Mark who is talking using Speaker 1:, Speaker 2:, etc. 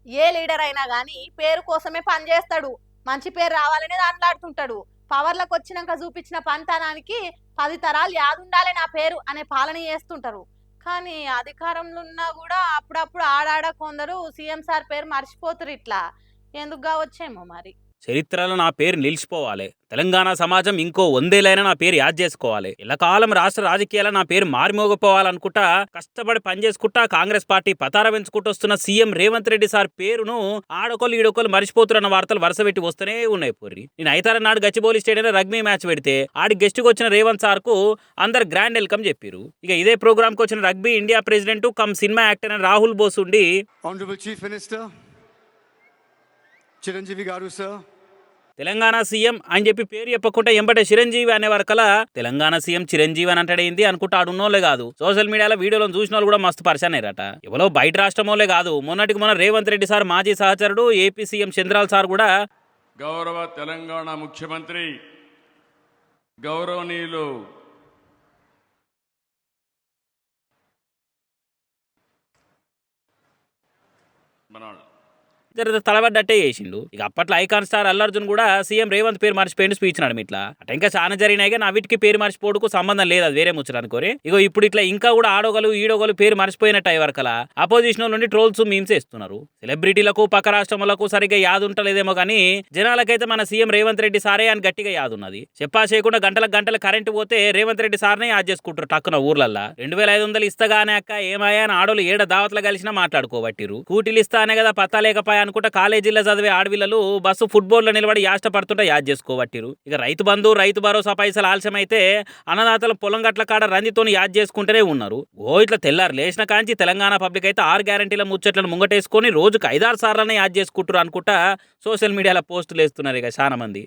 Speaker 1: ఏ leader అయినా గానీ పేరు కోసమే పనిచేస్తాడు. మంచి పేరు రావాలనే దాంట్లాడుతుంటాడు. పవర్‌లోకి వచ్చినంక చూపించిన పనితనానికి 10 తరాలు యాదుండాలే నా పేరు అనే పాలన చేస్తుంటారు. కానీ అధికారంలో ఉన్నా గూడా అప్పుడప్పుడు ఆడాడ కొందరు సీఎం సార్ పేరు మర్చిపోతురిట్లా. ఎందుకు గావచ్చేమో మరి.
Speaker 2: చరిత్రలో నా పేరు నిలిచిపోవాలి. తెలంగాణ సమాజం ఇంకో 100 ఏళ్లైనా నా పేరు యాద్ చేసుకోవాలి. ఇళ్ళకాలం రాష్ట్ర రాజకీయాల్లో నా పేరు మారిమోగిపోవాలనుకుంటా కష్టపడి పనిచేసుకుంటా కాంగ్రెస్ పార్టీ పతార పెంచుకుంటూ వస్తున్న సీఎం రేవంత్ రెడ్డి సార్ పేరును ఆడొకళ్ళు ఈడొకళ్ళు మర్చిపోతున్న వార్తలు వరుస పెట్టి వస్తూనే ఉన్నాయి. పూర్రి నేను ఐతార నాడు గచ్చిబౌలి స్టేడియంలో రగ్బీ మ్యాచ్ పెడితే ఆడి గెస్ట్కి వచ్చిన రేవంత్ సార్ కు అందరు గ్రాండ్ వెల్కమ్ చెప్పారు. ఇక ఇదే ప్రోగ్రామ్ కి వచ్చిన rugby India president come cinema actor అయిన రాహుల్ బోస్ ఉండి
Speaker 3: Honorable Chief Minister, Chiranjeevi Garu sir,
Speaker 2: Telangana CM అని చెప్పి పేరు చెప్పకుండా ఎంబటే చిరంజీవి అనే వరకలా తెలంగాణ సీఎం చిరంజీవి అని అంటాడేంది అనుకుంటా ఆడున్నోళ్ళే కాదు, సోషల్ మీడియాలో వీడియోలో చూసిన వాళ్ళు కూడా మస్తు పరిశాన్ అయ్యారట. ఎవరో బయట రాష్ట్రమోలే కాదు, మొన్నటికి మొన్న రేవంత్ రెడ్డి సార్ మాజీ సహచరుడు ఏపీ సీఎం చంద్రాల్ సార్ కూడా
Speaker 4: గౌరవ తెలంగాణ ముఖ్యమంత్రి గౌరవనీయులు మనోళ్ళు
Speaker 2: తలబడ్డట్టే చేసిండు. ఇక అప్పట్లో ఐకాన్ స్టార్ అల్లు అర్జున్ కూడా సీఎం రేవంత్ పేరు మర్చిపోయిండు స్పీచ్ నాడు ఇట్లా అట. ఇంకా చాలా జరిగినాయి నా వీటికి పేరు మర్చిపోవడానికి సంబంధం లేదు, అది వేరే ముచ్చట అనుకోరే. ఇగో ఇప్పుడు ఇట్లా ఇంకా కూడా ఆడోగలు ఈడోగలు పేరు మర్చిపోయినట్టు అయ్యే వరకలా అపోజిషన్ నుండి ట్రోల్స్ మీమ్స్ వేస్తున్నారు. సెలబ్రిటీలకు పక్క రాష్ట్రములకు సరిగ్గా యాదుంటలేదేమో కానీ జనాలకైతే మన సీఎం రేవంత్ రెడ్డి సారే అని గట్టిగా యాదున్నది. చెప్పా చేయకుండా గంటల కరెంటు పోతే రేవంత్ రెడ్డి సార్నే యాద్ చేసుకుంటారు టక్కున ఊర్లల్లా. 2500 ఇస్తగానే అక్క ఏమాయా అని ఆడోళ్ళు ఏడ దావత్లు కలిసినా మాట్లాడుకోబట్టిరు. కూటీలు ఇస్తానే కదా పత్తా లేకపోయా అనుకుంటా కాలేజీలో చదివే ఆడవిల్లలు బస్సు ఫుట్బాల్ లో నిలబడి యాష్టపడుతుంటే యాద్ చేసుకోబట్టిరు. ఇక రైతు బంధు రైతు భరోసా పైసలు ఆలస్యమైతే అన్నదాతల పొలం గట్ల కాడ రంజితోని యాద్ చేసుకుంటూనే ఉన్నారు. ఇట్లా తెల్లారు లేచిన కాంచి తెలంగాణ పబ్లిక్ అయితే 6 గ్యారంటీల ముచ్చట్లను ముంగటేసుకొని రోజుకు 5-6 సార్లనే యాద్ చేసుకుంటారు అనుకుంటా సోషల్ మీడియాలో పోస్టులు వేస్తున్నారు ఇక చాలా మంది.